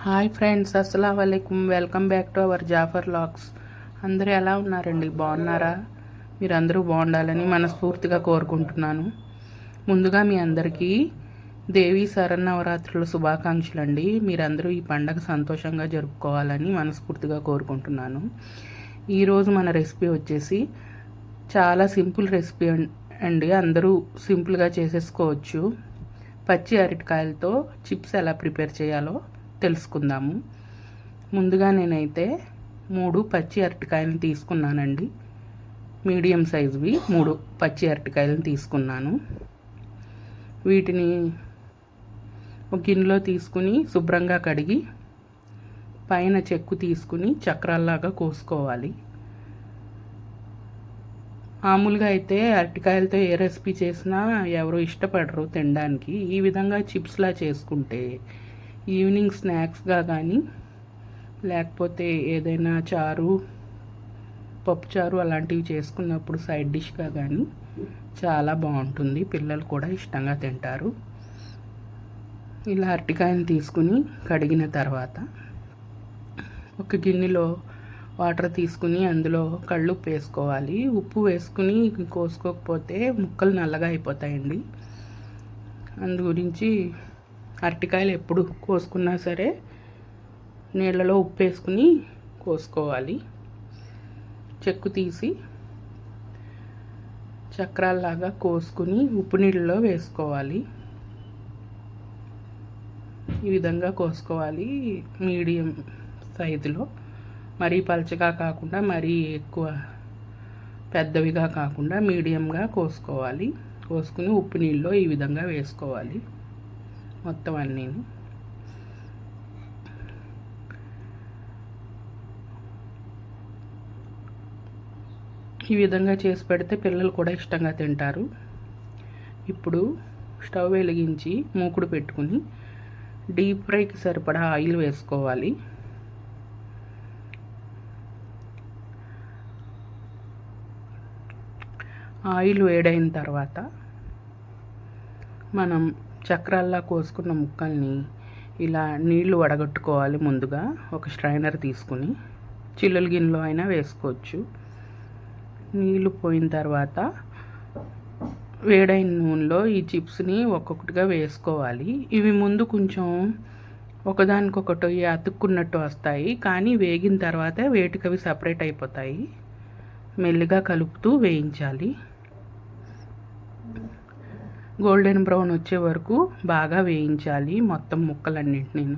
Hi friends, అస్సలాము అలైకుమ్. Welcome back to our Jafar vlogs. అందరూ ఎలా ఉన్నారండి? బాగున్నారా? మీరందరూ బాగుండాలని మనస్ఫూర్తిగా కోరుకుంటున్నాను. ముందుగా మీ అందరికీ దేవి శరన్నవరాత్రుల శుభాకాంక్షలు అండి. మీరందరూ ఈ పండగ సంతోషంగా జరుపుకోవాలని మనస్ఫూర్తిగా కోరుకుంటున్నాను. ఈరోజు మన రెసిపీ వచ్చేసి చాలా సింపుల్ రెసిపీ అండి. అందరూ సింపుల్గా చేసేసుకోవచ్చు. పచ్చి అరటికాయలతో చిప్స్ ఎలా ప్రిపేర్ చేయాలో తెలుసుకుందాము. ముందుగా నేనైతే 3 పచ్చి అరటికాయలను తీసుకున్నానండి. మీడియం సైజువి 3 పచ్చి అరటికాయలను తీసుకున్నాను. వీటిని ఒక గిన్నెలో తీసుకుని శుభ్రంగా కడిగి పైన చెక్కు తీసుకుని చక్రాల్లాగా కోసుకోవాలి. మామూలుగా అయితే అరటికాయలతో ఏ రెసిపీ చేసినా ఎవరు ఇష్టపడరు తినడానికి. ఈ విధంగా చిప్స్లా చేసుకుంటే ఈవినింగ్ స్నాక్స్గా కానీ లేకపోతే ఏదైనా చారు, పప్పుచారు అలాంటివి చేసుకున్నప్పుడు సైడ్ డిష్గా కానీ చాలా బాగుంటుంది. పిల్లలు కూడా ఇష్టంగా తింటారు. ఇలా అరటికాయని తీసుకుని కడిగిన తర్వాత ఒక గిన్నెలో వాటర్ తీసుకుని అందులో కళ్ళుప్పు వేసుకోవాలి. ఉప్పు వేసుకుని కోసుకోకపోతే ముక్కలు నల్లగా అయిపోతాయండి. అందు గురించి అరటికాయలు ఎప్పుడు కోసుకున్నా సరే నీళ్ళలో ఉప్పు వేసుకుని కోసుకోవాలి. చెక్కు తీసి చక్రాల్లాగా కోసుకుని ఉప్పు నీళ్ళలో వేసుకోవాలి. ఈ విధంగా కోసుకోవాలి. మీడియం సైజులో, మరీ పలచగా కాకుండా మరీ ఎక్కువ పెద్దవిగా కాకుండా మీడియంగా కోసుకోవాలి. కోసుకుని ఉప్పు నీళ్ళలో ఈ విధంగా వేసుకోవాలి మొత్తం అన్నీ. ఈ విధంగా చేసి పెడితే పిల్లలు కూడా ఇష్టంగా తింటారు. ఇప్పుడు స్టవ్ వెలిగించి మూకుడు పెట్టుకుని డీప్ ఫ్రైకి సరిపడా ఆయిల్ వేసుకోవాలి. ఆయిల్ వేడైన తర్వాత మనం చక్రాల్లా కోసుకున్న ముక్కల్ని ఇలా నీళ్లు వడగట్టుకోవాలి. ముందుగా ఒక స్ట్రైనర్ తీసుకుని చిల్లుల గిన్నెలో అయినా వేసుకోవచ్చు. నీళ్లు పోయిన తర్వాత వేడైన నూనెలో ఈ చిప్స్ని ఒక్కొక్కటిగా వేసుకోవాలి. ఇవి ముందు కొంచెం ఒకదానికొకటి అతుక్కున్నట్టు వస్తాయి, కానీ వేగిన తర్వాత వేటికవి సపరేట్ అయిపోతాయి. మెల్లిగా కలుపుతూ వేయించాలి. గోల్డెన్ బ్రౌన్ వచ్చే వరకు బాగా వేయించాలి మొత్తం ముక్కలన్నింటినీ.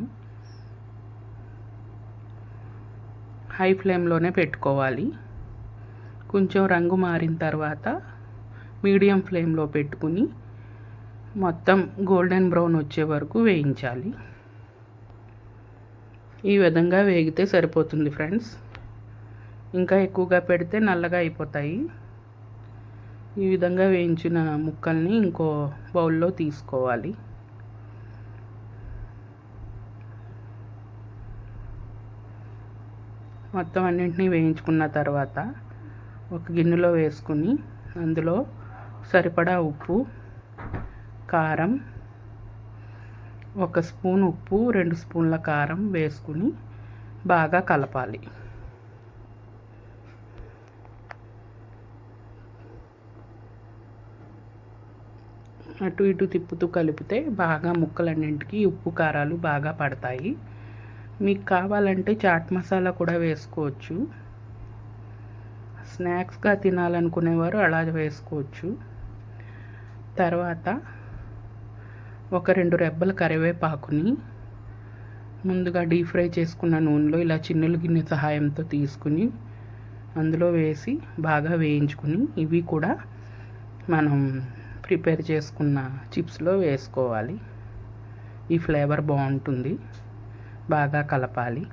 హై ఫ్లేమ్లోనే పెట్టుకోవాలి. కొంచెం రంగు మారిన తర్వాత మీడియం ఫ్లేమ్లో పెట్టుకుని మొత్తం గోల్డెన్ బ్రౌన్ వచ్చే వరకు వేయించాలి. ఈ విధంగా వేగితే సరిపోతుంది ఫ్రెండ్స్. ఇంకా ఎక్కువగా పెడితే నల్లగా అయిపోతాయి. ఈ విధంగా వేయించిన ముక్కల్ని ఇంకో బౌల్లో తీసుకోవాలి. మొత్తం అన్నింటినీ వేయించుకున్న తర్వాత ఒక గిన్నెలో వేసుకుని అందులో సరిపడా ఉప్పు, కారం, 1 స్పూన్ ఉప్పు, 2 స్పూన్ల కారం వేసుకుని బాగా కలపాలి. అటు ఇటు తిప్పుతూ కలిపితే బాగా ముక్కలన్నింటికి ఉప్పు కారాలు బాగా పడతాయి. మీకు కావాలంటే చాట్ మసాలా కూడా వేసుకోవచ్చు. స్నాక్స్గా తినాలనుకునేవారు అలా వేసుకోవచ్చు. తర్వాత ఒక 2 రెబ్బల కరివేపాకుని ముందుగా డీప్ ఫ్రై చేసుకున్న నూనెలో ఇలా చిన్నుల గిన్నె సహాయంతో తీసుకుని అందులో వేసి బాగా వేయించుకుని ఇవి కూడా మనం ప్రిపేర్ చేసుకున్న చిప్స్లో వేసుకోవాలి. ఈ ఫ్లేవర్ బాగుంటుంది. బాగా కలపాలి.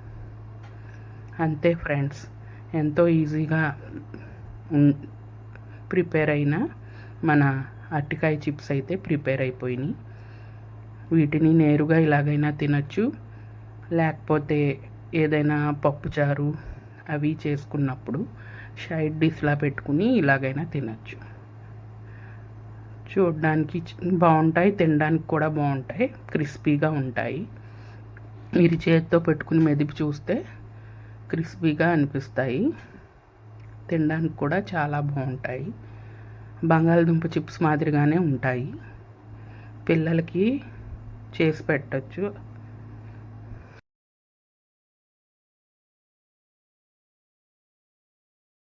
అంతే ఫ్రెండ్స్, ఎంతో ఈజీగా ప్రిపేర్ అయిన మన అరటికాయ చిప్స్ అయితే ప్రిపేర్ అయిపోయినాయి. వీటిని నేరుగా ఇలాగైనా తినచ్చు, లేకపోతే ఏదైనా పప్పుచారు అవి చేసుకున్నప్పుడు సైడ్ డిష్లా పెట్టుకుని ఇలాగైనా తినచ్చు. చూడడానికి బాగుంటాయి, తినడానికి కూడా బాగుంటాయి, క్రిస్పీగా ఉంటాయి. మీరు చేతితో పెట్టుకుని మెదిపి చూస్తే క్రిస్పీగా అనిపిస్తాయి. తినడానికి కూడా చాలా బాగుంటాయి. బంగాళదుంప చిప్స్ మాదిరిగానే ఉంటాయి. పిల్లలకి చేసి పెట్టచ్చు.